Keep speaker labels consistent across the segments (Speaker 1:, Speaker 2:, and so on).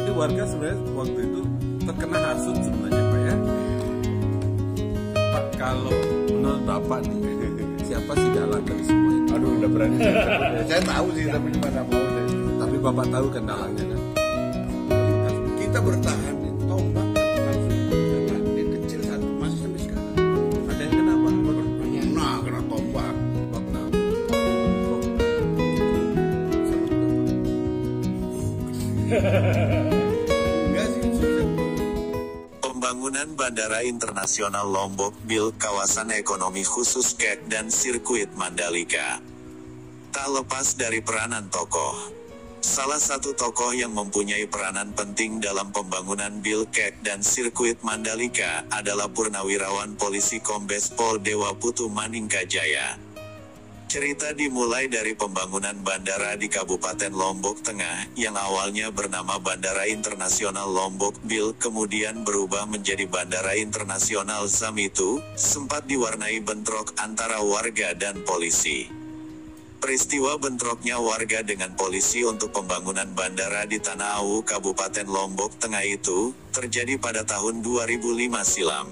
Speaker 1: Jadi warga sebenarnya waktu itu terkena hasut sebenarnya Pak ya. Pak, kalau menurut Bapak nih, siapa sih dalang dari semua itu?
Speaker 2: Aduh, udah berani. Saya tahu sih, tapi gimana mau saya.
Speaker 1: Tapi Bapak tahu kan dalangnya kan?
Speaker 2: Kita bertahan di tombak langsung di kecil satu masih sampai sekarang.
Speaker 1: Ada yang kenapa?
Speaker 2: Nah, kena tombak. Enggak sih, susah.
Speaker 3: Pembangunan Bandara Internasional Lombok Bil Kawasan Ekonomi Khusus KEK dan Sirkuit Mandalika. Tak lepas dari peranan tokoh. Salah satu tokoh yang mempunyai peranan penting dalam pembangunan Bil KEK dan Sirkuit Mandalika adalah Purnawirawan Polisi Kombes Pol Dewa Putu Maningkajaya. Cerita dimulai dari pembangunan bandara di Kabupaten Lombok Tengah, yang awalnya bernama Bandara Internasional Lombok Bil kemudian berubah menjadi Bandara Internasional ZAM itu, sempat diwarnai bentrok antara warga dan polisi. Peristiwa bentroknya warga dengan polisi untuk pembangunan bandara di Tanah Awu, Kabupaten Lombok Tengah itu, terjadi pada tahun 2005 silam.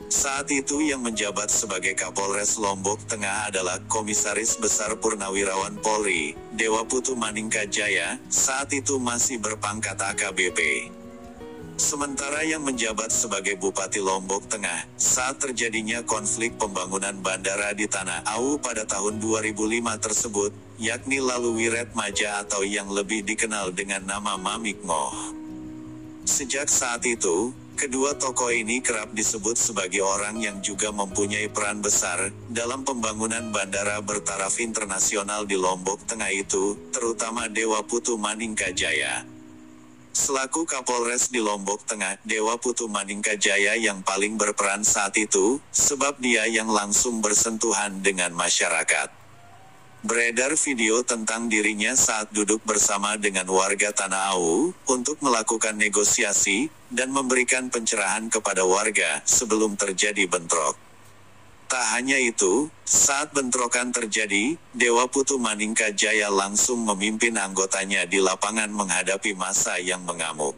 Speaker 3: Saat itu yang menjabat sebagai Kapolres Lombok Tengah adalah Komisaris Besar Purnawirawan Polri, Dewa Putu Maningkajaya, saat itu masih berpangkat AKBP. Sementara yang menjabat sebagai Bupati Lombok Tengah, saat terjadinya konflik pembangunan bandara di Tanah Awu pada tahun 2005 tersebut, yakni Lalu Wiret Maja atau yang lebih dikenal dengan nama Mamik Moh. Sejak saat itu, kedua tokoh ini kerap disebut sebagai orang yang juga mempunyai peran besar dalam pembangunan bandara bertaraf internasional di Lombok Tengah itu, terutama Dewa Putu Maningkajaya. Selaku Kapolres di Lombok Tengah, Dewa Putu Maningkajaya yang paling berperan saat itu, sebab dia yang langsung bersentuhan dengan masyarakat. Beredar video tentang dirinya saat duduk bersama dengan warga Tanah Awu, untuk melakukan negosiasi, dan memberikan pencerahan kepada warga, sebelum terjadi bentrok. Tak hanya itu, saat bentrokan terjadi, Dewa Putu Maningkajaya langsung memimpin anggotanya di lapangan menghadapi massa yang mengamuk.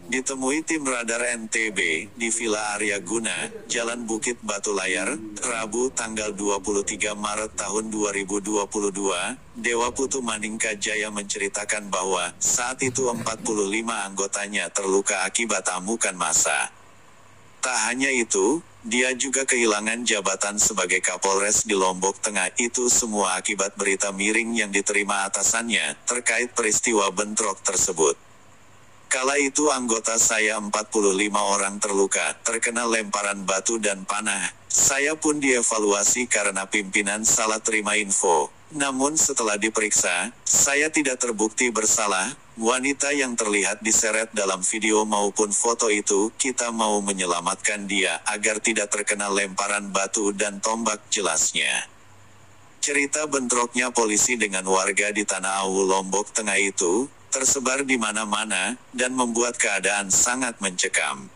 Speaker 3: Ditemui tim radar NTB, di Villa Arya Guna, Jalan Bukit Batu Layar, Rabu tanggal 23 Maret tahun 2022, Dewa Putu Maningkajaya menceritakan bahwa, saat itu 45 anggotanya terluka akibat amukan massa. Tak hanya itu, dia juga kehilangan jabatan sebagai Kapolres di Lombok Tengah, itu semua akibat berita miring yang diterima atasannya, terkait peristiwa bentrok tersebut. Kala itu anggota saya 45 orang terluka, terkena lemparan batu dan panah. Saya pun dievaluasi karena pimpinan salah terima info. Namun setelah diperiksa, saya tidak terbukti bersalah. Wanita yang terlihat diseret dalam video maupun foto itu, kita mau menyelamatkan dia agar tidak terkena lemparan batu dan tombak, jelasnya. Cerita bentroknya polisi dengan warga di Tanah Awu Lombok Tengah itu tersebar di mana-mana, dan membuat keadaan sangat mencekam.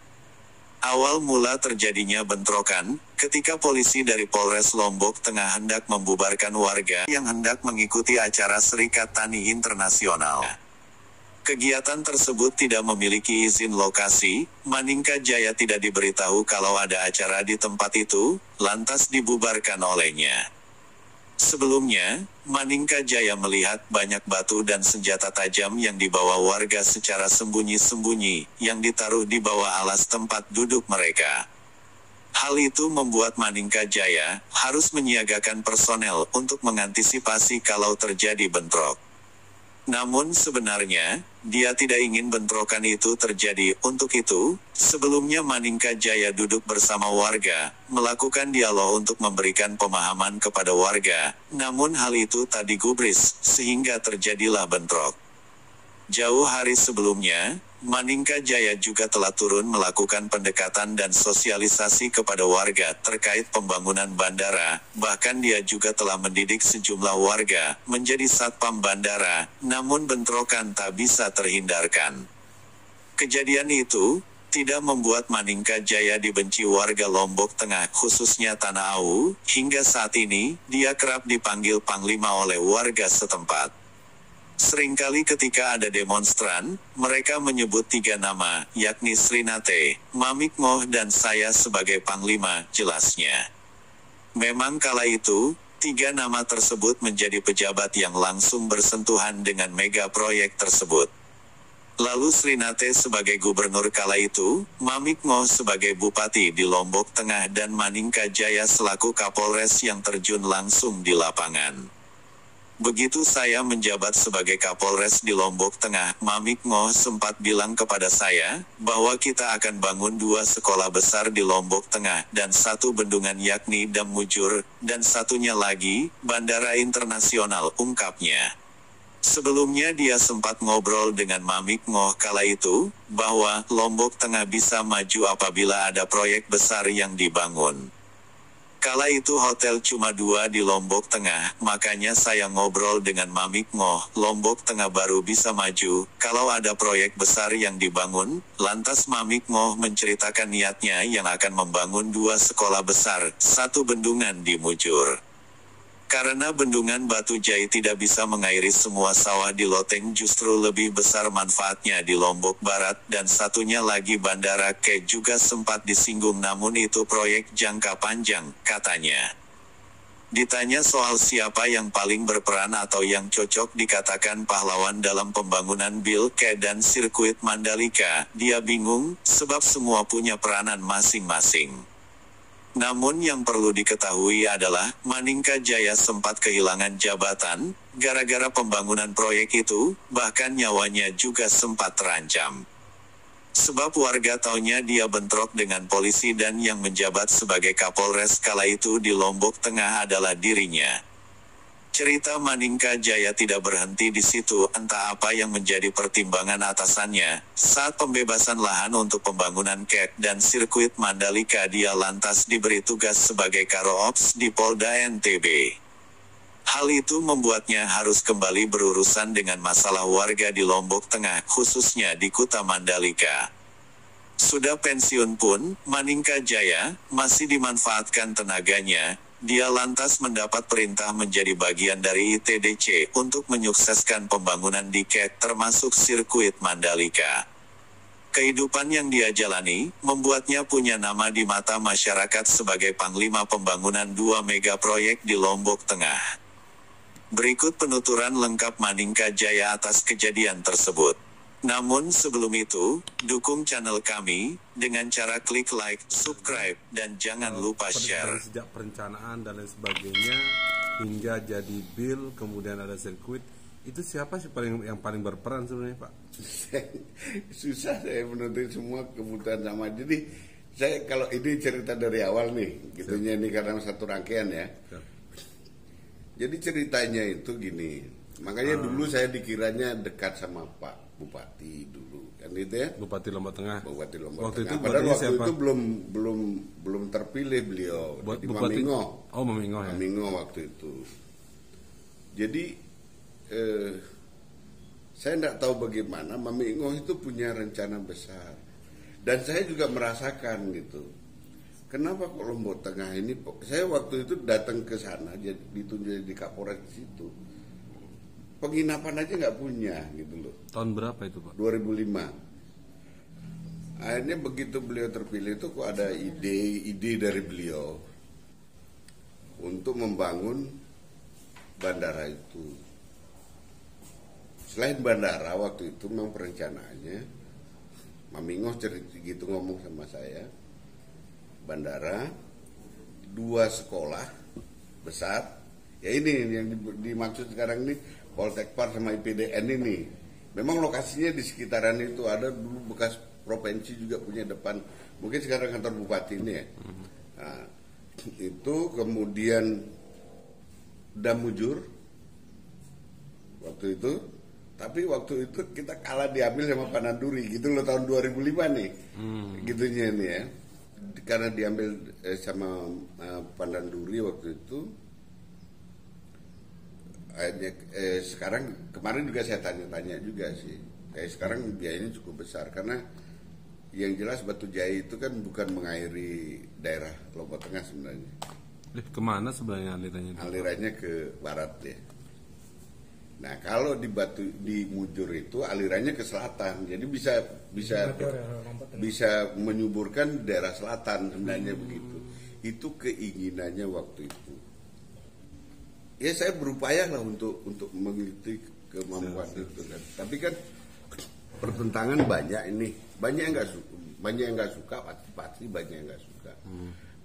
Speaker 3: Awal mula terjadinya bentrokan, ketika polisi dari Polres Lombok Tengah hendak membubarkan warga yang hendak mengikuti acara Serikat Tani Internasional. Kegiatan tersebut tidak memiliki izin lokasi, Maningkajaya tidak diberitahu kalau ada acara di tempat itu, lantas dibubarkan olehnya. Sebelumnya, Maningkajaya melihat banyak batu dan senjata tajam yang dibawa warga secara sembunyi-sembunyi, yang ditaruh di bawah alas tempat duduk mereka. Hal itu membuat Maningkajaya harus menyiagakan personel untuk mengantisipasi kalau terjadi bentrok. Namun sebenarnya, dia tidak ingin bentrokan itu terjadi. Untuk itu, sebelumnya Maningkajaya duduk bersama warga, melakukan dialog untuk memberikan pemahaman kepada warga. Namun hal itu tak digubris, sehingga terjadilah bentrok. Jauh hari sebelumnya, Maningkajaya juga telah turun melakukan pendekatan dan sosialisasi kepada warga terkait pembangunan bandara, bahkan dia juga telah mendidik sejumlah warga menjadi satpam bandara, namun bentrokan tak bisa terhindarkan. Kejadian itu tidak membuat Maningkajaya dibenci warga Lombok Tengah, khususnya Tanah Awu. Hingga saat ini, dia kerap dipanggil Panglima oleh warga setempat. Seringkali ketika ada demonstran, mereka menyebut 3 nama, yakni Srinate, Mamikmoh dan saya sebagai panglima, jelasnya. Memang kala itu, 3 nama tersebut menjadi pejabat yang langsung bersentuhan dengan mega proyek tersebut. Lalu Srinate sebagai gubernur kala itu, Mamikmoh sebagai bupati di Lombok Tengah dan Maningka Jaya selaku Kapolres yang terjun langsung di lapangan. Begitu saya menjabat sebagai Kapolres di Lombok Tengah, Mamikmoh sempat bilang kepada saya, bahwa kita akan bangun 2 sekolah besar di Lombok Tengah, dan 1 bendungan yakni Dam Mujur, dan satunya lagi, Bandara Internasional, ungkapnya. Sebelumnya dia sempat ngobrol dengan Mamikmoh kala itu, bahwa Lombok Tengah bisa maju apabila ada proyek besar yang dibangun. Kala itu hotel cuma 2 di Lombok Tengah, makanya saya ngobrol dengan Mamikmoh, Lombok Tengah baru bisa maju, kalau ada proyek besar yang dibangun. Lantas Mamikmoh menceritakan niatnya yang akan membangun 2 sekolah besar, 1 bendungan di Mujur. Karena bendungan Batu Jai tidak bisa mengairi semua sawah di Loteng, justru lebih besar manfaatnya di Lombok Barat, dan satunya lagi Bandara Ke juga sempat disinggung, namun itu proyek jangka panjang, katanya. Ditanya soal siapa yang paling berperan atau yang cocok dikatakan pahlawan dalam pembangunan Bil Ke dan sirkuit Mandalika, dia bingung, sebab semua punya peranan masing-masing. Namun yang perlu diketahui adalah, Maningka Jaya sempat kehilangan jabatan, gara-gara pembangunan proyek itu, bahkan nyawanya juga sempat terancam. Sebab warga taunya dia bentrok dengan polisi dan yang menjabat sebagai Kapolres kala itu di Lombok Tengah adalah dirinya. Cerita Maningka Jaya tidak berhenti di situ, entah apa yang menjadi pertimbangan atasannya. Saat pembebasan lahan untuk pembangunan KEK dan sirkuit Mandalika, dia lantas diberi tugas sebagai Karo Ops di Polda NTB. Hal itu membuatnya harus kembali berurusan dengan masalah warga di Lombok Tengah, khususnya di Kuta Mandalika. Sudah pensiun pun, Maningka Jaya masih dimanfaatkan tenaganya. Dia lantas mendapat perintah menjadi bagian dari ITDC untuk menyukseskan pembangunan di KEK termasuk sirkuit Mandalika. Kehidupan yang dia jalani, membuatnya punya nama di mata masyarakat sebagai panglima pembangunan 2 mega proyek di Lombok Tengah. Berikut penuturan lengkap Maningka Jaya atas kejadian tersebut. Namun sebelum itu, dukung channel kami dengan cara klik like, subscribe, dan jangan lupa share.
Speaker 1: Sejak perencanaan dan lain sebagainya hingga jadi bil, kemudian ada sirkuit, itu siapa sih yang paling berperan sebenarnya, Pak?
Speaker 2: Susah saya menuntut semua kebutuhan sama. Jadi saya kalau ini cerita dari awal nih, gitunya ini karena satu rangkaian ya. Jadi ceritanya itu gini, makanya dulu saya dikiranya dekat sama Pak Bupati dulu, kan gitu ya.
Speaker 1: Bupati Lombok Tengah.
Speaker 2: Bupati Lombok
Speaker 1: waktu
Speaker 2: Tengah.
Speaker 1: itu
Speaker 2: Padahal waktu
Speaker 1: siapa?
Speaker 2: itu belum terpilih beliau. Di
Speaker 1: Bupati
Speaker 2: Mamingo.
Speaker 1: Oh, Mamingo ya.
Speaker 2: Mamingo waktu itu. Jadi saya tidak tahu bagaimana Mamingo itu punya rencana besar. Dan saya juga merasakan gitu. Kenapa kok Lombok Tengah ini? Saya waktu itu datang ke sana, jadi ditunjuk di Kapolres di situ. Penginapan aja nggak punya gitu loh.
Speaker 1: Tahun berapa itu, Pak?
Speaker 2: 2005. Akhirnya begitu beliau terpilih itu kok ada ide dari beliau untuk membangun bandara itu. Selain bandara waktu itu memang perencanaannya, Mamingo cerita gitu ngomong sama saya, bandara, 2 sekolah besar, ya ini yang dimaksud sekarang ini Poltekpar sama IPDN ini. Memang lokasinya di sekitaran itu, ada dulu bekas provinsi juga punya depan, mungkin sekarang kantor bupati ini ya. Nah, itu kemudian Dam Mujur waktu itu, tapi waktu itu kita kalah diambil sama Pananduri gitu loh, tahun 2005 nih. Gitunya nih ya. Karena diambil sama Pananduri waktu itu. Sekarang kemarin juga saya tanya-tanya juga sih. Sekarang biayanya cukup besar karena yang jelas Batu Jai itu kan bukan mengairi daerah Lombok Tengah sebenarnya.
Speaker 1: Kemana sebenarnya alirannya?
Speaker 2: Alirannya ke barat ya. Nah kalau di Mujur itu alirannya ke selatan, jadi bisa menyuburkan daerah selatan sebenarnya begitu. Itu keinginannya waktu itu. Ya saya berupaya lah untuk mengikuti kemampuan itu kan. Tapi kan pertentangan banyak ini, banyak yang nggak suka, pasti banyak yang nggak suka.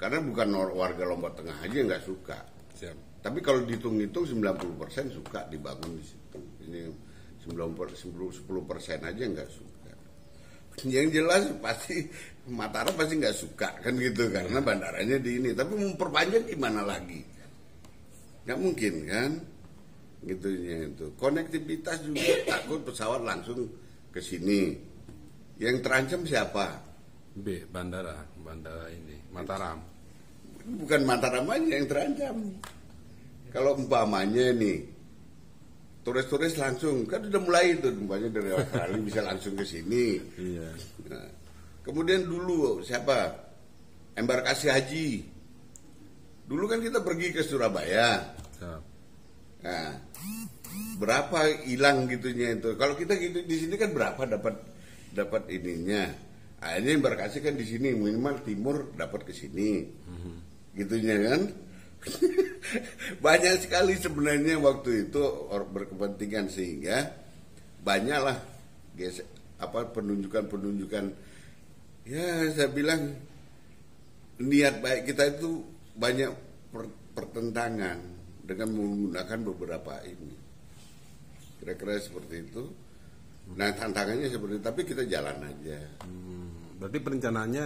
Speaker 2: Karena bukan warga Lombok Tengah aja yang nggak suka.
Speaker 1: Siap.
Speaker 2: Tapi kalau dihitung-hitung 90% suka dibangun di situ. Ini 10% aja nggak suka. Yang jelas pasti Mataram pasti nggak suka kan gitu karena bandaranya di ini. Tapi memperpanjang gimana lagi? Nggak mungkin kan? Gitunya itu. Konektivitas juga takut pesawat langsung ke sini. Yang terancam siapa?
Speaker 1: Bandara ini Mataram.
Speaker 2: Bukan Mataram aja yang terancam. Kalau umpamanya nih turis-turis langsung kan udah mulai itu umpamanya dari Australia bisa langsung ke sini.
Speaker 1: Iya.
Speaker 2: Nah, kemudian dulu siapa? Embarkasi haji. Dulu kan kita pergi ke Surabaya.
Speaker 1: Siap.
Speaker 2: Nah, berapa hilang gitunya itu? Kalau kita gitu di sini kan berapa dapat ininya? Akhirnya embarkasi kan di sini minimal timur dapat ke sini. Gitunya kan? Banyak sekali sebenarnya waktu itu berkepentingan sehingga banyaklah penunjukan ya saya bilang niat baik kita itu banyak pertentangan dengan menggunakan beberapa ini kira-kira seperti itu. Nah tantangannya seperti itu tapi kita jalan aja.
Speaker 1: Berarti perencanaannya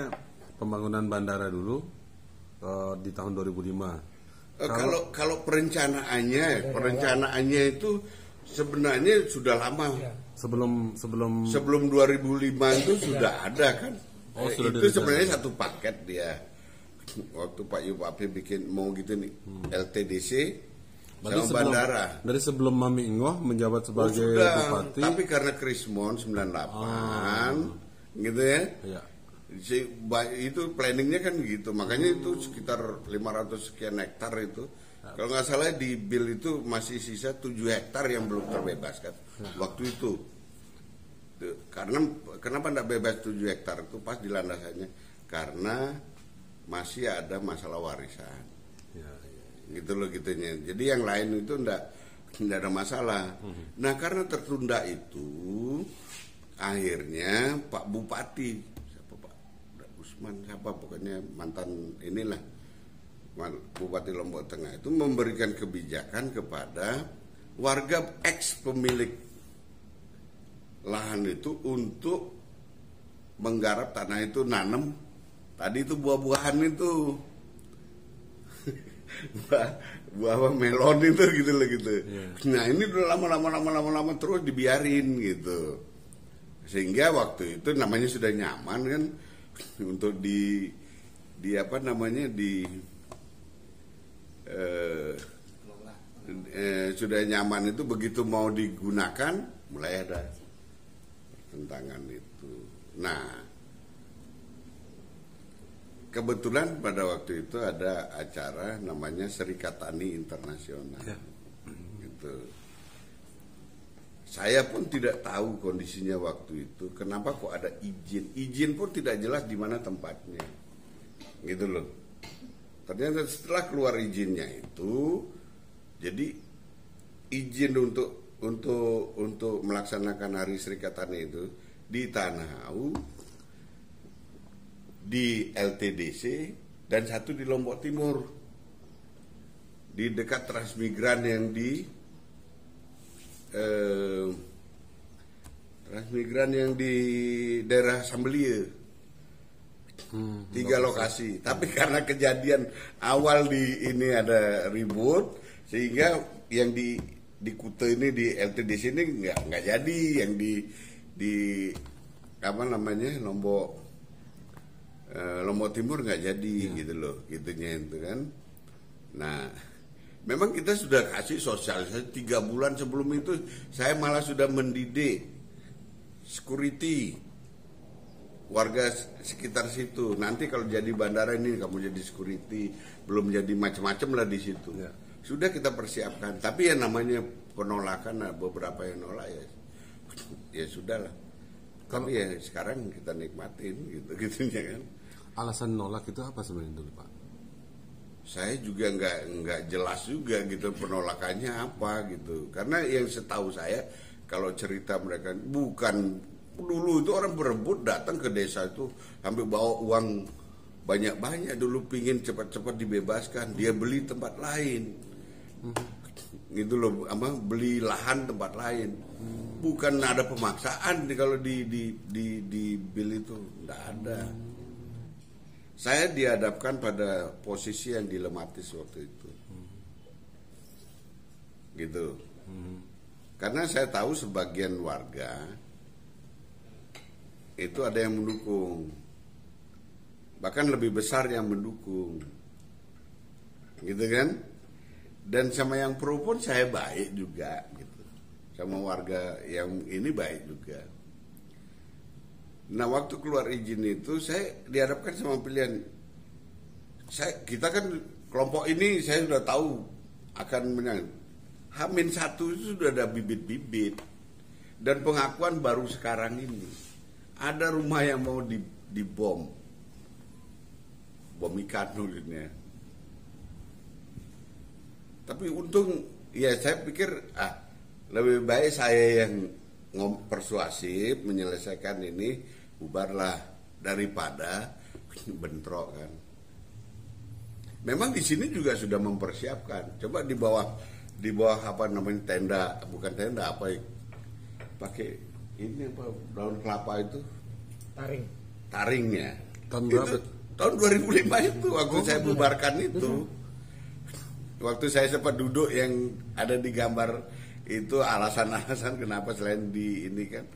Speaker 1: pembangunan bandara dulu di tahun 2005.
Speaker 2: Kalau perencanaannya itu sebenarnya sudah lama.
Speaker 1: Sebelum
Speaker 2: 2005 itu sudah ada kan. Itu sebenarnya satu paket dia. Waktu Pak Yupapi bikin mau gitu nih LTDC sama bandara.
Speaker 1: Dari sebelum Mami Ingoh menjabat sebagai bupati.
Speaker 2: Tapi karena Krismon 98 gitu ya. Iya. Itu planningnya kan gitu, makanya itu sekitar 500 sekian hektar itu. Kalau nggak salah di bill itu masih sisa 7 hektar yang belum terbebaskan waktu itu. Karena kenapa tidak bebas 7 hektar itu pas di landasannya? Karena masih ada masalah warisan. Gitu loh gitunya. Jadi yang lain itu tidak ada masalah. Nah karena tertunda itu, akhirnya Pak Bupati siapa pokoknya mantan inilah Bupati Lombok Tengah itu memberikan kebijakan kepada warga ex pemilik lahan itu untuk menggarap tanah itu nanam tadi itu buah-buahan itu buah melon itu gitu loh gitu. Nah ini udah lama terus dibiarin gitu sehingga waktu itu namanya sudah nyaman kan untuk sudah nyaman itu begitu mau digunakan mulai ada pertentangan itu. Nah kebetulan pada waktu itu ada acara namanya Serikat Tani Internasional gitu. Saya pun tidak tahu kondisinya waktu itu. Kenapa kok ada izin pun tidak jelas di mana tempatnya, gitu loh. Ternyata setelah keluar izinnya itu, jadi izin untuk melaksanakan Hari Serikat Tani itu di Tanah Au, di LTDC dan satu di Lombok Timur, di dekat Transmigran yang di Transmigran yang di daerah Sambelia. 3 lokasi. Tapi karena kejadian awal di ini ada ribut sehingga yang di Kuta ini di LTDC ini nggak jadi, yang di apa namanya Lombok Timur nggak jadi gitu loh, gitunya itu kan. Nah memang kita sudah kasih sosialisasi 3 bulan sebelum itu. Saya malah sudah mendidik security warga sekitar situ. Nanti kalau jadi bandara ini kamu jadi security, belum jadi macam-macam lah di situ. sudah kita persiapkan. Tapi ya namanya penolakan, beberapa yang nolak ya sudahlah. Tapi ya sekarang kita nikmatin gitu-gitunya kan.
Speaker 1: Alasan nolak itu apa sebenarnya dulu Pak?
Speaker 2: Saya juga nggak jelas juga gitu penolakannya apa gitu. Karena yang setahu saya kalau cerita mereka bukan dulu itu orang berebut datang ke desa itu sampai bawa uang banyak-banyak dulu pingin cepat-cepat dibebaskan, dia beli tempat lain. Gitu loh, beli lahan tempat lain. Bukan ada pemaksaan kalau di bil itu, enggak ada. Saya dihadapkan pada posisi yang dilematis waktu itu. Gitu. Karena saya tahu sebagian warga itu ada yang mendukung, bahkan lebih besar yang mendukung, gitu kan? Dan sama yang pro pun saya baik juga, gitu. Sama warga yang ini baik juga. Nah waktu keluar izin itu saya dihadapkan sama pilihan. Kita kan kelompok ini saya sudah tahu akan menang. H-1 itu sudah ada bibit-bibit dan pengakuan baru sekarang ini. Ada rumah yang mau dibom, bom ikan dulunya. Tapi untung, ya saya pikir lebih baik saya yang persuasif menyelesaikan ini, bubarlah daripada bentrok kan. Memang di sini juga sudah mempersiapkan. Coba di bawah apa namanya tenda, bukan tenda apa pakai. Ini apa daun kelapa itu? Taringnya.
Speaker 1: Tahun berapa?
Speaker 2: Tahun 2005 itu waktu saya bubarkan itu. Waktu saya sempat duduk yang ada di gambar itu alasan-alasan kenapa selain di ini kan.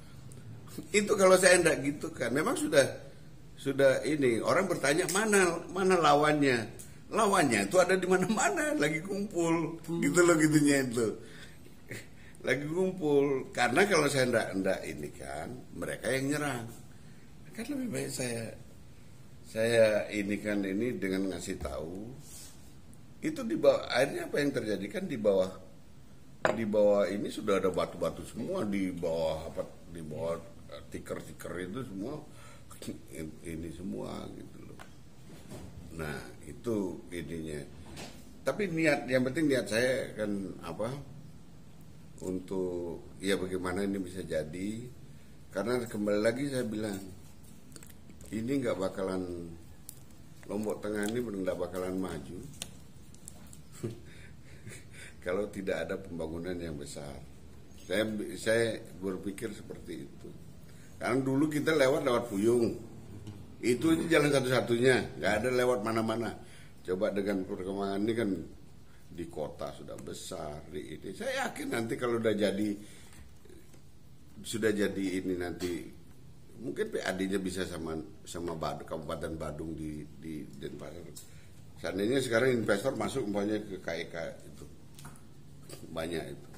Speaker 2: Itu kalau saya enggak gitu kan. Memang sudah ini orang bertanya mana lawannya. Lawannya itu ada di mana-mana lagi kumpul. Gitu loh gitunya itu. Lagi kumpul, karena kalau saya enggak ini kan mereka yang nyerang, kan lebih baik saya ini kan ini dengan ngasih tahu itu di bawah. Akhirnya apa yang terjadi kan di bawah ini sudah ada batu-batu semua di bawah tiker-tiker itu semua ini semua gitu loh. Nah itu ininya. Tapi yang penting niat saya kan untuk ya bagaimana ini bisa jadi, karena kembali lagi saya bilang ini nggak bakalan, Lombok Tengah ini nggak bakalan maju kalau tidak ada pembangunan yang besar. Saya berpikir seperti itu, karena dulu kita lewat Puyung itu jalan satu-satunya, nggak ada lewat mana-mana. Coba dengan perkembangan ini kan di kota sudah besar, di ini. Saya yakin nanti kalau sudah jadi ini nanti mungkin PAD-nya bisa sama Kabupaten Badung di Denpasar. Seandainya sekarang investor masuk umpamanya ke KEK itu banyak itu.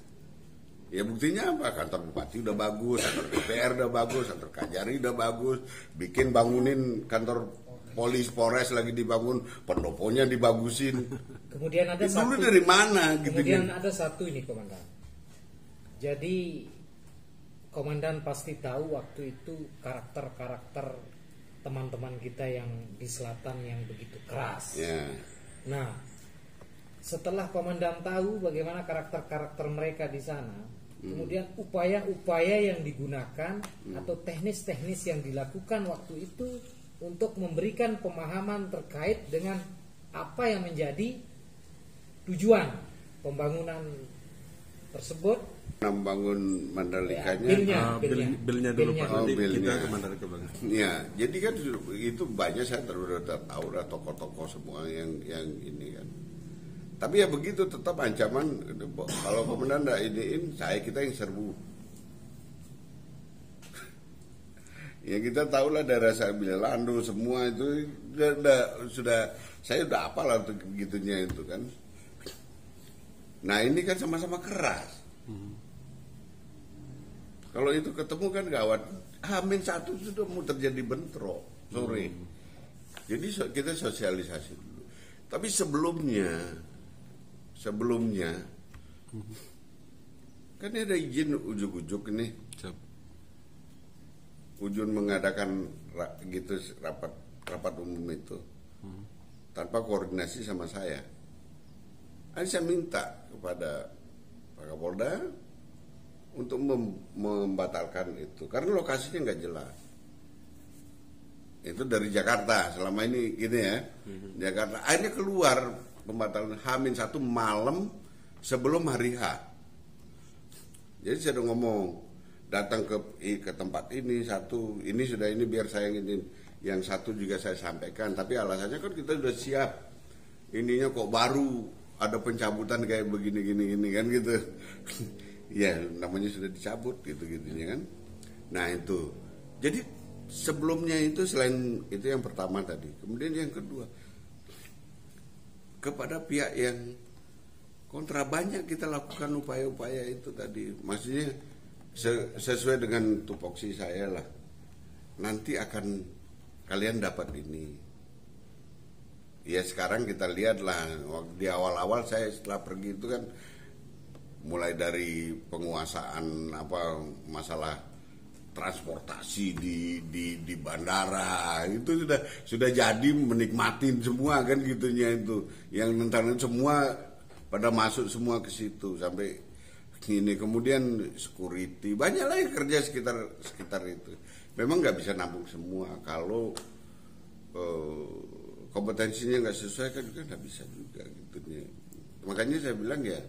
Speaker 2: Ya buktinya apa? Kantor Bupati udah bagus, kantor DPR udah bagus, kantor Kajari udah bagus, bangunin kantor Polres lagi dibangun, pendoponya dibagusin.
Speaker 4: Kemudian ada
Speaker 2: dulu dari mana gitu.
Speaker 4: Kemudian ada satu ini komandan. Jadi komandan pasti tahu waktu itu karakter-karakter teman-teman kita yang di selatan yang begitu keras.
Speaker 2: Yeah.
Speaker 4: Nah, setelah komandan tahu bagaimana karakter-karakter mereka di sana, kemudian upaya-upaya yang digunakan atau teknis-teknis yang dilakukan waktu itu untuk memberikan pemahaman terkait dengan apa yang menjadi tujuan pembangunan tersebut.
Speaker 2: Membangun Mandalikanya,
Speaker 1: bilnya dulu Pak, nanti
Speaker 2: bilnya.
Speaker 1: kita ke Mandalika banget.
Speaker 2: Ya, jadi kan itu banyak saya udah tahu lah tokoh-tokoh semua yang ini kan. Tapi ya begitu tetap ancaman kalau komandan enggak iniin kita yang serbu. Ya kita tahu lah daerah Sabilelando semua itu sudah saya udah hafal lah gitunya itu kan. Nah ini kan sama-sama keras. Kalau itu ketemu kan gawat. H-1 sudah mau terjadi bentrok sore. Jadi kita sosialisasi dulu. Tapi sebelumnya sebelumnya kan ada izin ujuk-ujuk nih, Ujun mengadakan gitu rapat umum itu tanpa koordinasi sama saya. Saya minta kepada Pak Kapolda untuk membatalkan itu karena lokasinya nggak jelas. Itu dari Jakarta selama ini gini ya, Jakarta. Akhirnya keluar pembatalan H-1 malam sebelum hari H. Jadi saya udah ngomong datang ke tempat ini satu, ini sudah ini biar saya ingin yang satu juga saya sampaikan. Tapi alasannya kan kita sudah siap. Ininya kok baru ada pencabutan kayak begini kan gitu. Ya namanya sudah dicabut gitu-gitunya kan. Nah itu. Jadi sebelumnya itu selain itu yang pertama tadi. Kemudian yang kedua, kepada pihak yang kontra banyak kita lakukan upaya-upaya itu tadi. Maksudnya sesuai dengan tupoksi saya lah. Nanti akan kalian dapat ini. Ya sekarang kita lihat lah di awal-awal saya setelah pergi itu kan mulai dari penguasaan masalah transportasi di bandara itu sudah jadi menikmatin semua kan gitunya itu yang tentang semua pada masuk semua ke situ sampai ini kemudian security banyak lagi kerja sekitar itu memang nggak bisa nampung semua kalau kompetensinya nggak sesuai kan nggak bisa juga gitunya makanya saya bilang ya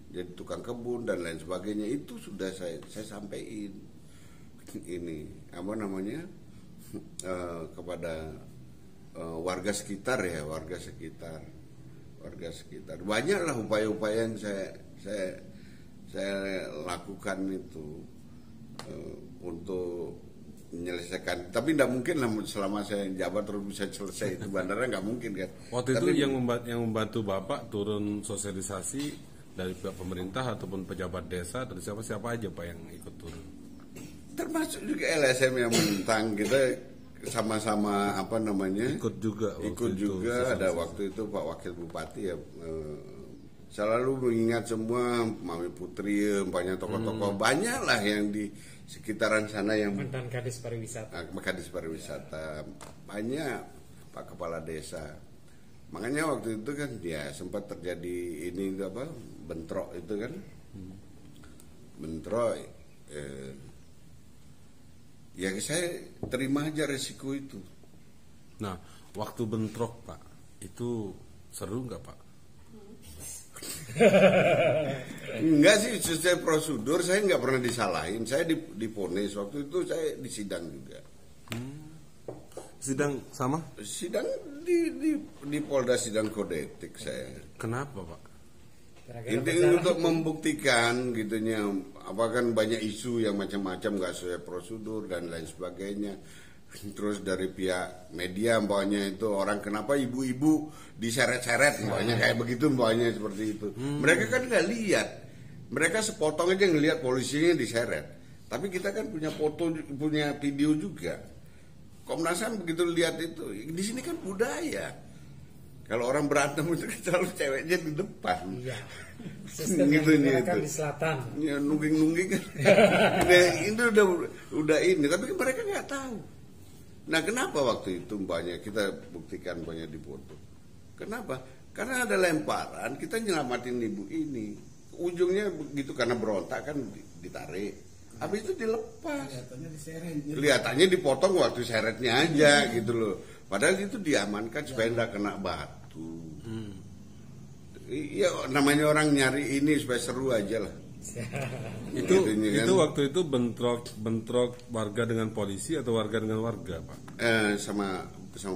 Speaker 2: jadi tukang kebun dan lain sebagainya itu sudah saya sampaikan ini kepada warga sekitar banyaklah upaya-upaya yang saya lakukan itu untuk menyelesaikan tapi tidak mungkin lah selama saya jabat terus bisa selesai itu bandara nggak mungkin kan
Speaker 1: waktu itu yang membantu Bapak turun sosialisasi dari pihak pemerintah ataupun pejabat desa dari siapa aja Pak yang ikut turun
Speaker 2: termasuk juga LSM yang menentang kita sama-sama ikut juga ada waktu itu Pak Wakil Bupati ya selalu mengingat semua Mami Putri banyak tokoh-tokoh banyak lah yang di sekitaran sana yang
Speaker 4: mantan Kadis Pariwisata
Speaker 2: banyak Pak Kepala Desa makanya waktu itu kan ya sempat terjadi ini bentrok itu kan bentrok ya saya terima aja resiko itu.
Speaker 1: Nah, waktu bentrok Pak, itu seru nggak Pak?
Speaker 2: Enggak sih, sesuai prosedur saya nggak pernah disalahin. Saya diponis waktu itu saya disidang juga.
Speaker 1: Sidang sama?
Speaker 2: Sidang di Polda Sidang Kode Etik saya.
Speaker 1: Kenapa Pak?
Speaker 2: Intinya untuk membuktikan gitunya apakah banyak isu yang macam-macam nggak sesuai prosedur dan lain sebagainya terus dari pihak media mbaknya itu orang kenapa ibu-ibu diseret-seret mbaknya kayak begitu mbaknya seperti itu mereka kan nggak lihat mereka sepotong aja ngelihat polisinya diseret tapi kita kan punya foto punya video juga Komnas HAM begitu lihat itu di sini kan budaya. Kalau orang berantem itu kan selalu ceweknya di depan.
Speaker 4: Iya.
Speaker 2: Gitu nih
Speaker 4: itu. Di selatan.
Speaker 2: Ya nungging kan. Itu udah ini, tapi mereka nggak tahu. Nah kenapa waktu itu banyak kita buktikan banyak di foto? Kenapa? Karena ada lemparan, kita nyelamatin ibu ini. Ujungnya begitu karena berontak kan ditarik. Habis itu dilepas. Kelihatannya dipotong waktu seretnya aja gitu loh. Padahal itu diamankan supaya tidak kena batu. Iya namanya orang nyari ini supaya seru aja lah.
Speaker 1: itu waktu itu bentrok warga dengan polisi atau warga dengan warga Pak?
Speaker 2: Sama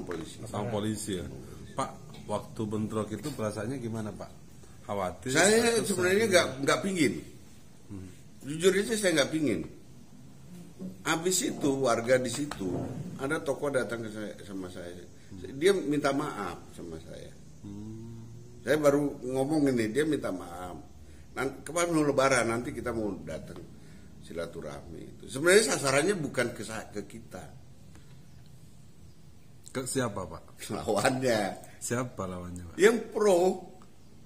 Speaker 2: polisi.
Speaker 1: Sama polisi ya. Pak waktu bentrok itu perasaannya gimana Pak? Khawatir?
Speaker 2: Saya sebenarnya nggak pingin. Jujur aja saya nggak pingin. Habis itu warga di situ ada tokoh datang ke saya sama saya. Dia minta maaf sama saya. Saya baru ngomong ini dia minta maaf. Kemarin mau Lebaran nanti kita mau datang silaturahmi itu. Sebenarnya sasarannya bukan ke kita.
Speaker 1: Ke siapa Pak?
Speaker 2: Lawannya.
Speaker 1: Siapa lawannya Pak?
Speaker 2: Yang pro.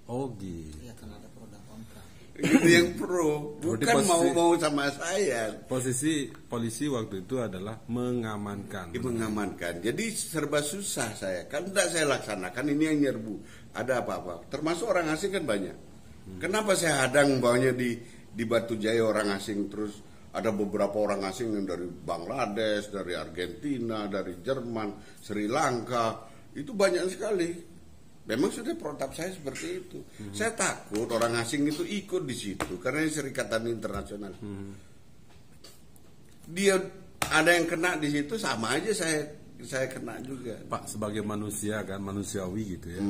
Speaker 1: Oh gitu.
Speaker 4: Iya, kan ada pro dan kontra.
Speaker 2: Gitu yang pro,
Speaker 1: Berarti
Speaker 2: bukan
Speaker 1: posisi-
Speaker 2: mau sama saya.
Speaker 1: Posisi polisi waktu itu adalah mengamankan.
Speaker 2: Mengamankan. Jadi serba susah saya. Kan tidak saya laksanakan, ini yang nyerbu. Ada apa-apa. Termasuk orang asing kan banyak. Kenapa saya hadang bawahnya di Batu Jaya orang asing, terus ada beberapa orang asing yang dari Bangladesh, dari Argentina, dari Jerman, Sri Lanka. Itu banyak sekali. Memang sudah protap saya seperti itu. Saya takut orang asing itu ikut di situ karena ini Serikatan Internasional. Dia ada yang kena di situ, sama aja saya kena juga.
Speaker 1: Pak, sebagai manusia kan, manusiawi gitu ya.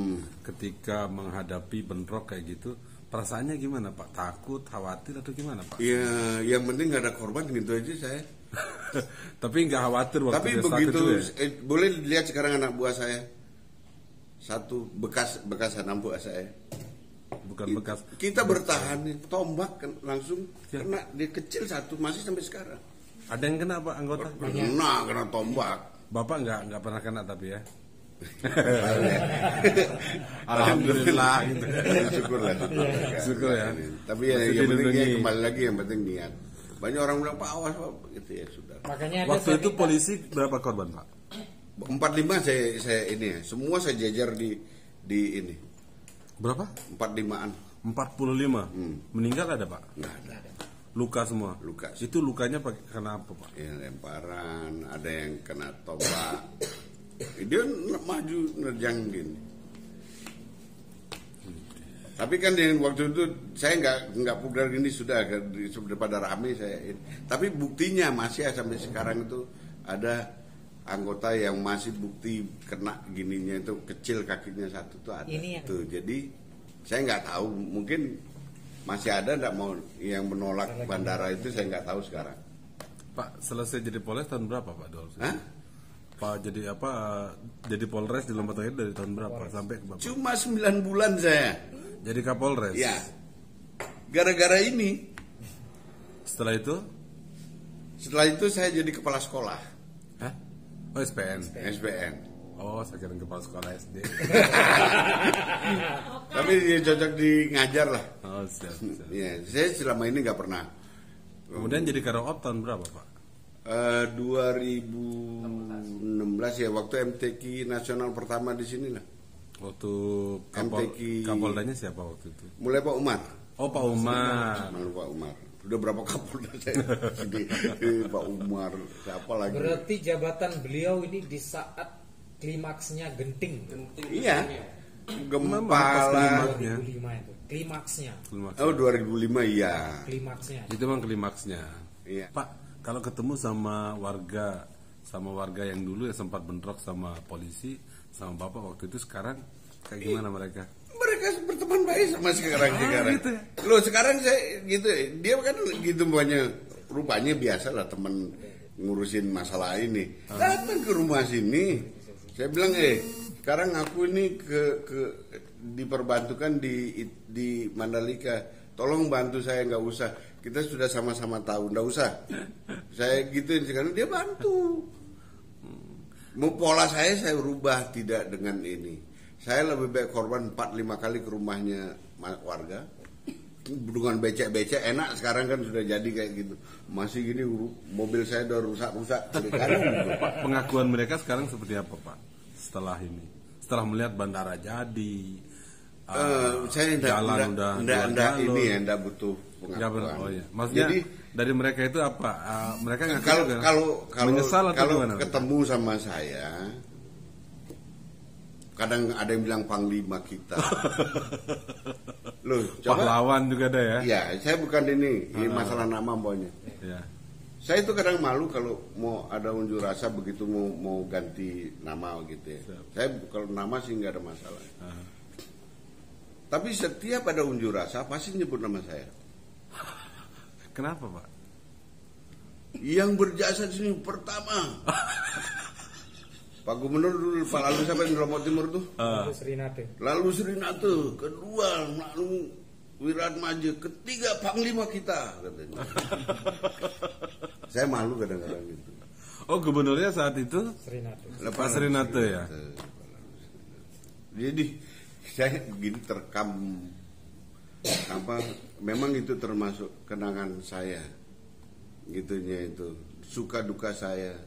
Speaker 1: Ketika menghadapi bentrok kayak gitu, perasaannya gimana Pak? Takut, khawatir atau gimana Pak?
Speaker 2: Ya, yang penting nggak ada korban gitu aja saya.
Speaker 1: Tapi nggak khawatir waktu
Speaker 2: Tapi
Speaker 1: dia saat
Speaker 2: begitu,
Speaker 1: itu ya?
Speaker 2: boleh dilihat sekarang anak buah saya. Satu bekas anak buah saya.
Speaker 1: Bukan bekas.
Speaker 2: Kita bertahan, tombak langsung
Speaker 1: Ya.
Speaker 2: kena, dia kecil satu, masih sampai sekarang.
Speaker 1: Ada yang kena Pak anggota?
Speaker 2: Kena tombak.
Speaker 1: Bapak nggak pernah kena tapi ya? Alhamdulillah gitu.
Speaker 2: Syukurlah.
Speaker 1: Syukur ya.
Speaker 2: Tapi ya,
Speaker 1: Masih
Speaker 2: yang penting ya,
Speaker 1: dilindungi.
Speaker 2: kembali lagi yang penting niat. Banyak orang bilang Pak awas Pak, gitu ya sudah.
Speaker 4: Makanya ada
Speaker 1: Waktu
Speaker 4: saya
Speaker 1: itu
Speaker 4: minta-
Speaker 1: polisi berapa korban Pak?
Speaker 2: 45 saya ini ya, semua saya jajar di ini.
Speaker 1: Berapa?
Speaker 2: 45-an.
Speaker 1: 45. Meninggal ada Pak?
Speaker 2: Nggak ada.
Speaker 1: Luka semua?
Speaker 2: Luka.
Speaker 1: Itu lukanya karena apa Pak?
Speaker 2: Ya lemparan, ada yang kena tombak. Dia maju nerjang gini. Tapi kan di waktu itu saya nggak pudar gini sudah pada rame saya. Tapi buktinya masih sampai sekarang itu ada anggota yang masih bukti kena gininya itu kecil kakinya satu tuh ada.
Speaker 4: Ini yang-
Speaker 2: Tuh, jadi saya nggak tahu mungkin masih ada nggak mau yang menolak bandara itu saya nggak tahu sekarang.
Speaker 1: Pak, selesai jadi Polres tahun berapa Pak Dol?
Speaker 2: Hah?
Speaker 1: Pak jadi apa? Jadi Polres di Lombok Tengah dari tahun berapa sampai ke Bapak?
Speaker 2: Cuma 9 bulan saya.
Speaker 1: Jadi Kapolres.
Speaker 2: Ya. Gara-gara ini.
Speaker 1: Setelah itu?
Speaker 2: Setelah itu saya jadi kepala sekolah
Speaker 1: Hah? Oh SPN.
Speaker 2: SPN.
Speaker 1: Oh, saya kira kepala sekolah SD.
Speaker 2: Tapi dia cocok di ngajar lah.
Speaker 1: Oh, siap.
Speaker 2: Ya, saya selama ini nggak pernah.
Speaker 1: Kemudian jadi Karokop tahun berapa Pak?
Speaker 2: 2016 ya waktu MTQ nasional pertama di sini lah.
Speaker 1: Waktu
Speaker 2: MTQ.
Speaker 1: Kapoldanya siapa waktu itu?
Speaker 2: Mulai Pak Umar.
Speaker 1: Oh Pak Umar.
Speaker 2: Malu Pak Umar. Udah berapa Kapolda saya? Pak Umar. Siapa lagi?
Speaker 4: Berarti jabatan beliau ini di saat klimaksnya genting.
Speaker 2: Iya.
Speaker 1: Memang pas
Speaker 2: Gempala.
Speaker 1: klimaksnya.
Speaker 4: 2005 itu. Klimaksnya.
Speaker 1: Klimaks.
Speaker 2: Oh 2005 iya.
Speaker 4: Klimaksnya.
Speaker 1: Itu memang klimaksnya.
Speaker 2: Iya.
Speaker 1: Pak, kalau ketemu sama warga yang dulu yang sempat bentrok sama polisi, sama Bapak waktu itu, sekarang kayak gimana mereka?
Speaker 2: Mereka berteman baik sama sekarang.
Speaker 1: gitu ya?
Speaker 2: Loh sekarang saya gitu, dia kan gitu banyak rupanya biasa lah teman ngurusin masalah ini. Datang ke rumah sini, saya bilang sekarang aku ini diperbantukan di Mandalika, tolong bantu saya nggak usah. Kita sudah sama-sama tahu, nggak usah. Saya gituin sekarang dia bantu. Mau pola saya rubah tidak dengan ini. Saya lebih baik korban 4-5 kali ke rumahnya warga. Dengan becek-becek enak sekarang kan sudah jadi kayak gitu. Masih gini mobil saya udah rusak-rusak.
Speaker 1: Pak, pengakuan mereka sekarang seperti apa Pak? Setelah ini, setelah melihat bandara jadi,
Speaker 2: saya
Speaker 1: jalan udah dua jalur.
Speaker 2: ini ya enggak butuh
Speaker 1: Nggak
Speaker 2: pengakuan.
Speaker 1: benar. Oh iya. Maksudnya
Speaker 2: Jadi
Speaker 1: dari mereka itu apa? Mereka ngaku juga?
Speaker 2: kalau
Speaker 1: Menyesal atau
Speaker 2: kalau
Speaker 1: gimana?
Speaker 2: ketemu sama saya, kadang ada yang bilang panglima kita. Loh, coba.
Speaker 1: Pahlawan juga ada ya?
Speaker 2: Iya, saya bukan ini masalah nama pokoknya.
Speaker 1: Iya.
Speaker 2: Saya itu kadang malu kalau mau ada unjuk rasa begitu mau ganti nama gitu ya. Saya kalau nama sih nggak ada masalah. Tapi setiap ada unjuk rasa pasti nyebut nama saya.
Speaker 1: Kenapa Pak?
Speaker 2: Yang berjasa di sini pertama. Pak Gubernur dulu, Pak lalu siapa yang di Lombok Timur tuh?
Speaker 4: Lalu Serinate.
Speaker 2: Lalu Serinate, kedua lalu Wiratmaja, ketiga Panglima kita katanya. Saya malu kadang-kadang gitu.
Speaker 1: Oh gubernurnya saat itu
Speaker 4: Serinate.
Speaker 1: Pak Serinate ya?
Speaker 2: Jadi saya begini terekam apa, memang itu termasuk kenangan saya gitunya, itu suka duka saya.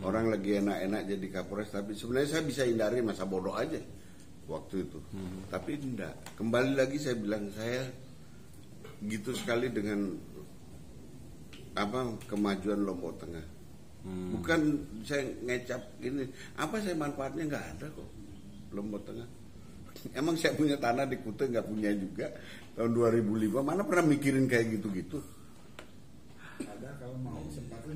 Speaker 2: Orang lagi enak-enak jadi Kapolres, tapi sebenarnya saya bisa hindari masa bodoh aja waktu itu. Tapi enggak, kembali lagi saya bilang saya gitu sekali dengan apa kemajuan Lombok Tengah. Bukan saya ngecap ini, apa saya manfaatnya nggak ada kok Lombok Tengah. Emang saya punya tanah di Kuta nggak punya juga tahun 2005, mana pernah mikirin kayak gitu-gitu.
Speaker 5: Ada kalau mau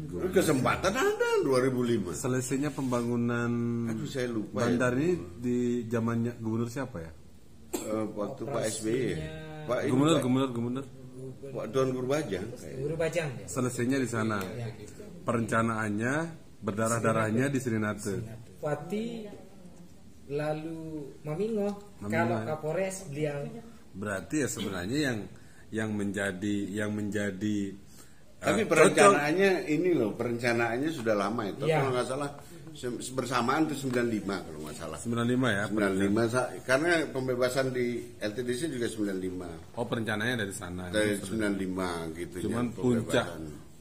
Speaker 2: Kesempatan ada 2005.
Speaker 1: Selesainya pembangunan
Speaker 2: Aduh saya lupa
Speaker 1: bandar ini di zamannya gubernur siapa ya?
Speaker 2: Waktu Pak SBY ya? Pak ini,
Speaker 1: Gubernur.
Speaker 2: Pak Tuan Guru Bajang
Speaker 4: Guru Bajang ya.
Speaker 1: Selesainya di sana. Perencanaannya berdarah-darahnya di Serinate.
Speaker 4: Wati lalu Mamingo. Kalau Kapolres beliau.
Speaker 1: Berarti ya sebenarnya yang menjadi
Speaker 2: tapi
Speaker 1: cocok.
Speaker 2: perencanaannya ini loh, perencanaannya sudah lama itu.
Speaker 4: Ya.
Speaker 2: Kalau nggak salah bersamaan itu 95 kalau nggak salah.
Speaker 1: 95 ya.
Speaker 2: 95 karena pembebasan di LTDC juga 95.
Speaker 1: Oh, perencanaannya dari sana.
Speaker 2: Dari 95 gitu.
Speaker 1: Cuman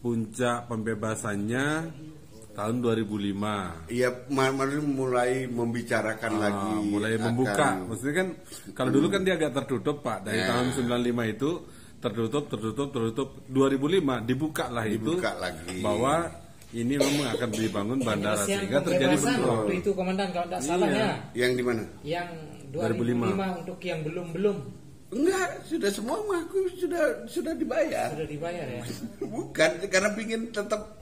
Speaker 1: puncak pembebasannya tahun 2005.
Speaker 2: Iya, mulai membicarakan lagi.
Speaker 1: Mulai membuka. Maksudnya kan kalau dulu kan dia agak tertutup, Pak. Dari tahun 95 itu tertutup 2005 dibuka lagi bahwa ini memang akan dibangun bandara sehingga terjadi bentrok.
Speaker 4: Waktu itu komandan kalau tidak salah ya.
Speaker 2: Yang di mana?
Speaker 4: Yang 2005 untuk yang belum.
Speaker 2: Enggak, sudah semua aku sudah dibayar.
Speaker 4: Sudah dibayar ya.
Speaker 2: Bukan karena pingin tetap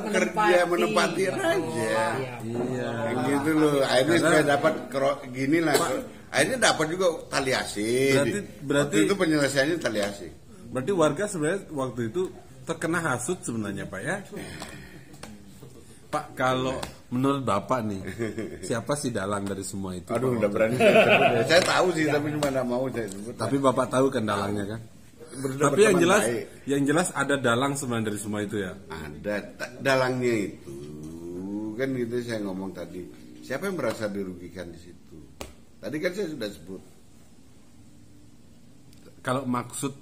Speaker 4: menempati.
Speaker 2: menempati aja.
Speaker 4: Iya.
Speaker 2: Gitu loh. Akhirnya saya dapat gini lah. Akhirnya dapat juga tali asih. Berarti itu penyelesaiannya tali asih.
Speaker 1: Berarti warga sebenarnya waktu itu terkena hasut sebenarnya, Pak ya. Pak, kalau menurut Bapak nih, siapa sih dalang dari semua itu?
Speaker 2: Aduh, udah berani. Saya tahu sih, tapi cuma nggak mau saya sebut.
Speaker 1: Tapi Bapak tahu kan dalangnya kan? Tapi yang jelas ada dalang sebenarnya dari semua itu ya.
Speaker 2: Ada dalangnya itu kan gitu saya ngomong tadi. Siapa yang merasa dirugikan di situ? Tadi kan saya sudah sebut.
Speaker 1: Kalau maksud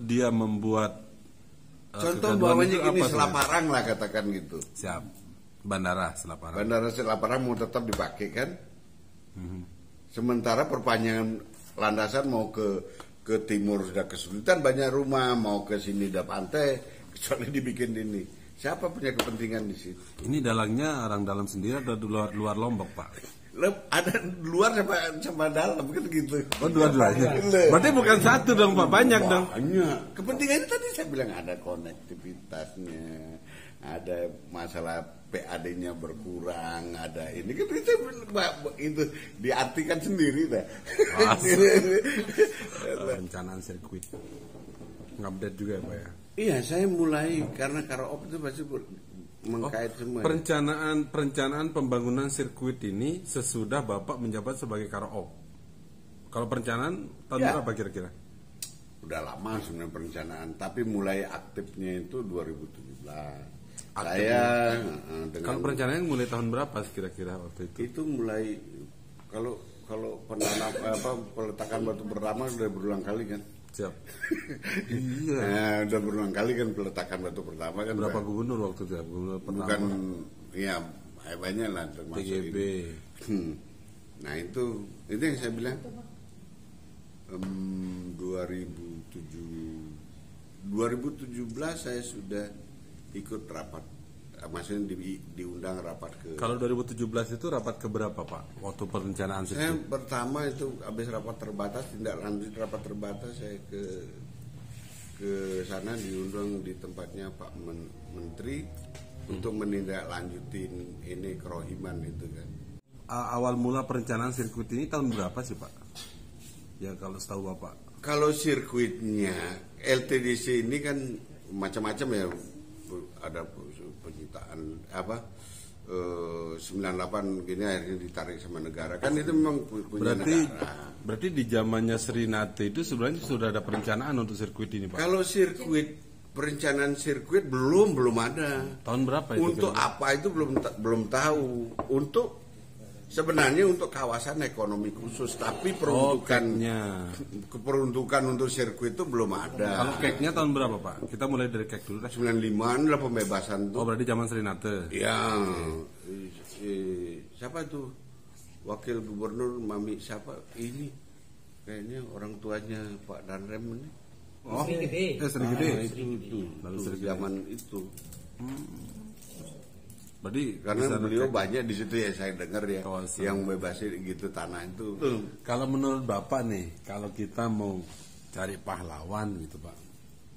Speaker 1: dia membuat
Speaker 2: contoh bahwanya gini, Selaparang lah katakan gitu.
Speaker 1: Siap. Bandara Selaparang.
Speaker 2: Bandara Selaparang mau tetap dipakai kan? Sementara perpanjangan landasan mau ke timur sudah kesulitan, banyak rumah, mau ke sini udah pantai, kecuali dibikin ini. Siapa punya kepentingan di situ?
Speaker 1: Ini dalangnya orang dalam sendiri atau luar Lombok, Pak?
Speaker 2: Ada luar sama dalam kan gitu.
Speaker 1: Oh, dua-duanya. Berarti bukan satu dong, Pak, banyak dong.
Speaker 2: Banyak. Kepentingannya tadi saya bilang ada konektivitasnya, ada masalah PAD-nya berkurang, ada ini kan itu diartikan sendiri dah.
Speaker 1: Perencanaan sirkuit. Ngupdate juga ya, Pak ya.
Speaker 2: Iya, saya mulai karena Karaop itu pasti mengkait semua.
Speaker 1: Perencanaan pembangunan sirkuit ini sesudah Bapak menjabat sebagai Karaop. Kalau perencanaan tahun berapa kira-kira?
Speaker 2: Udah lama sebenarnya perencanaan, tapi mulai aktifnya itu 2017.
Speaker 1: Kalau perencanaan mulai tahun berapa kira-kira waktu itu?
Speaker 2: Itu mulai kalau peletakan batu pertama sudah berulang kali kan.
Speaker 1: Siap. Iya.
Speaker 2: Nah, udah berulang kali kan peletakan batu pertama kan.
Speaker 1: Berapa gubernur waktu itu? Gubernur pertama.
Speaker 2: Bukan, ya banyak lah termasuk
Speaker 1: TGB.
Speaker 2: Nah itu yang saya bilang 2017 saya sudah ikut rapat, maksudnya diundang rapat ke.
Speaker 1: Kalau 2017 itu rapat ke berapa, Pak? Waktu perencanaan
Speaker 2: saya pertama itu habis rapat terbatas, tindak lanjut rapat terbatas, saya ke sana diundang di tempatnya Pak Menteri untuk menindaklanjutin ini kerohiman itu kan.
Speaker 1: Awal mula perencanaan sirkuit ini tahun berapa sih, Pak? Ya kalau setahu Bapak.
Speaker 2: Kalau sirkuitnya LTDC ini kan macam-macam ya, ada penyitaan 98 gini akhirnya ditarik sama negara kan, itu memang punya negara.
Speaker 1: Berarti di zamannya Serinate itu sebenarnya sudah ada perencanaan untuk sirkuit ini, Pak?
Speaker 2: Kalau perencanaan sirkuit belum ada.
Speaker 1: Tahun berapa itu?
Speaker 2: Untuk apa itu belum tahu. Untuk sebenarnya untuk kawasan ekonomi khusus, tapi peruntukan untuk sirkuit itu belum ada.
Speaker 1: Kalau keknya tahun berapa Pak? Kita mulai dari kek dulu.
Speaker 2: 95-an lah pembebasan tuh.
Speaker 1: Oh berarti zaman Serinate.
Speaker 2: Ya, siapa itu wakil gubernur Mami siapa ini? Kayaknya orang tuanya Pak Danrem ini.
Speaker 1: Oh,
Speaker 4: Sri Gede.
Speaker 1: Sri Gede.
Speaker 2: Itu
Speaker 1: Lalu Sri Gede.
Speaker 2: zaman itu.
Speaker 1: Berarti
Speaker 2: Karena
Speaker 1: bisa
Speaker 2: beliau
Speaker 1: kek.
Speaker 2: banyak di situ ya saya dengar ya
Speaker 1: Kawasan.
Speaker 2: yang bebasin gitu tanah itu.
Speaker 1: Kalau menurut Bapak nih, kalau kita mau cari pahlawan gitu Pak,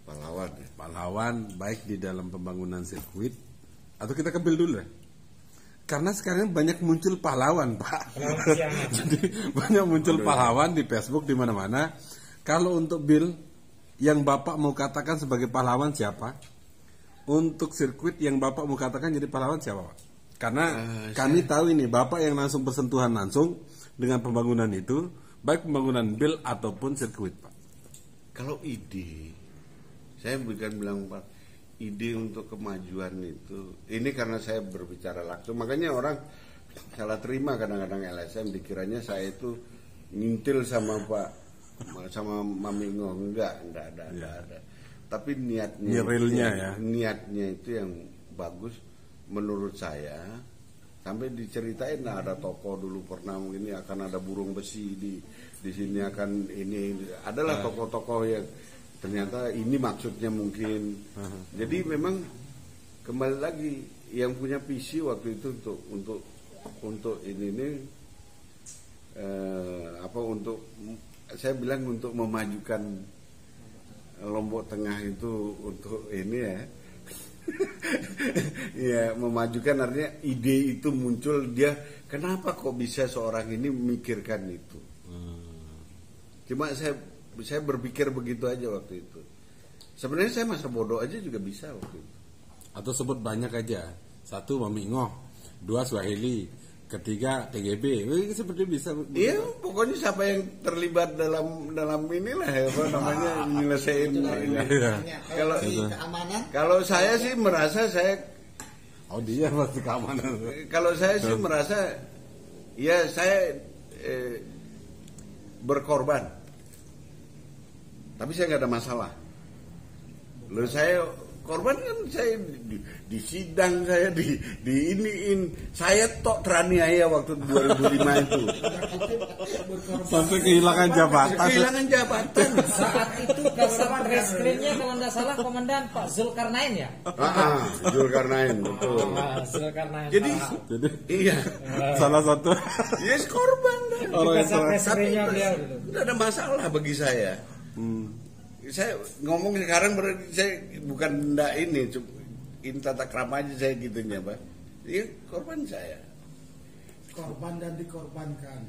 Speaker 2: Pahlawan ya.
Speaker 1: pahlawan baik di dalam pembangunan sirkuit atau kita ke Bill dulu ya? Karena sekarang banyak muncul pahlawan Pak. Jadi banyak muncul pahlawan di Facebook di mana-mana. Kalau untuk Bill, yang Bapak mau katakan sebagai pahlawan siapa? Untuk sirkuit yang Bapak mau katakan jadi pahlawan siapa Pak? Karena kami tahu ini Bapak yang langsung bersentuhan langsung dengan pembangunan itu, baik pembangunan Bill ataupun sirkuit Pak.
Speaker 2: Kalau ide, saya bukan bilang Pak, ide untuk kemajuan itu, ini karena saya berbicara langsung, makanya orang salah terima kadang-kadang LSM dikiranya saya itu ngintil sama sama Mami Ngoh, enggak ada. Tapi niatnya, niatnya itu yang bagus menurut saya. Sampai diceritain ada tokoh dulu pernah ini akan ada burung besi di sini akan ini adalah tokoh-tokoh yang ternyata ini maksudnya mungkin. Jadi memang kembali lagi yang punya visi waktu itu untuk ini untuk saya bilang untuk memajukan Lombok Tengah itu untuk ini ya. Ya memajukan artinya ide itu muncul dia kenapa kok bisa seorang ini memikirkan itu. Cuma saya berpikir begitu aja waktu itu. Sebenarnya saya masa bodoh aja juga bisa waktu itu.
Speaker 1: Atau sebut banyak aja. 1 Mami Ngoh, 2 Swahili, 3 TGB. Seperti bisa.
Speaker 2: Iya, pokoknya siapa yang terlibat dalam inilah apa namanya menyelesaikan ini. Kalau saya sih merasa
Speaker 1: dia pasti keamanan.
Speaker 2: Kalau saya sih merasa ya saya berkorban. Tapi saya nggak ada masalah. Lalu saya korban kan saya di sidang saya di iniin saya tok teraniaya waktu 2005 itu
Speaker 1: sampai kehilangan jabatan.
Speaker 4: Saat itu kasat reskrimnya kalau nggak salah komandan Pak Zulkarnain ya.
Speaker 2: Zulkarnain betul.
Speaker 4: Zulkarnain.
Speaker 2: Jadi iya
Speaker 1: Salah satu.
Speaker 2: Yes korban.
Speaker 4: Kasat reskrimnya beliau.
Speaker 2: Tidak ada masalah bagi saya. Saya ngomong sekarang berarti saya bukan ndak ini tata krama aja saya gitunya Pak. Ini korban saya.
Speaker 5: Korban dan dikorbankan.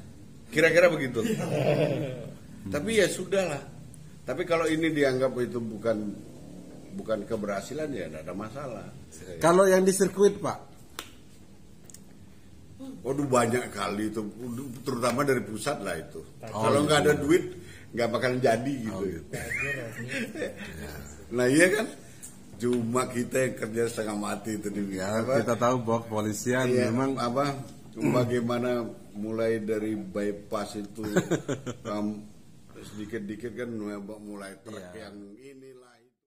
Speaker 2: Kira-kira begitu. Tapi ya sudahlah. Tapi kalau ini dianggap itu bukan keberhasilan ya tidak ada masalah.
Speaker 1: Kalau yang di sirkuit Pak,
Speaker 2: waduh banyak kali itu, terutama dari pusat lah itu. Kalau nggak ada duit nggak bakalan jadi gitu. Nah iya kan, cuma kita yang kerja setengah mati itu
Speaker 1: kita tahu bahwa kepolisian memang
Speaker 2: bagaimana mulai dari bypass itu sedikit-sedikit kan mulai truk yang inilah.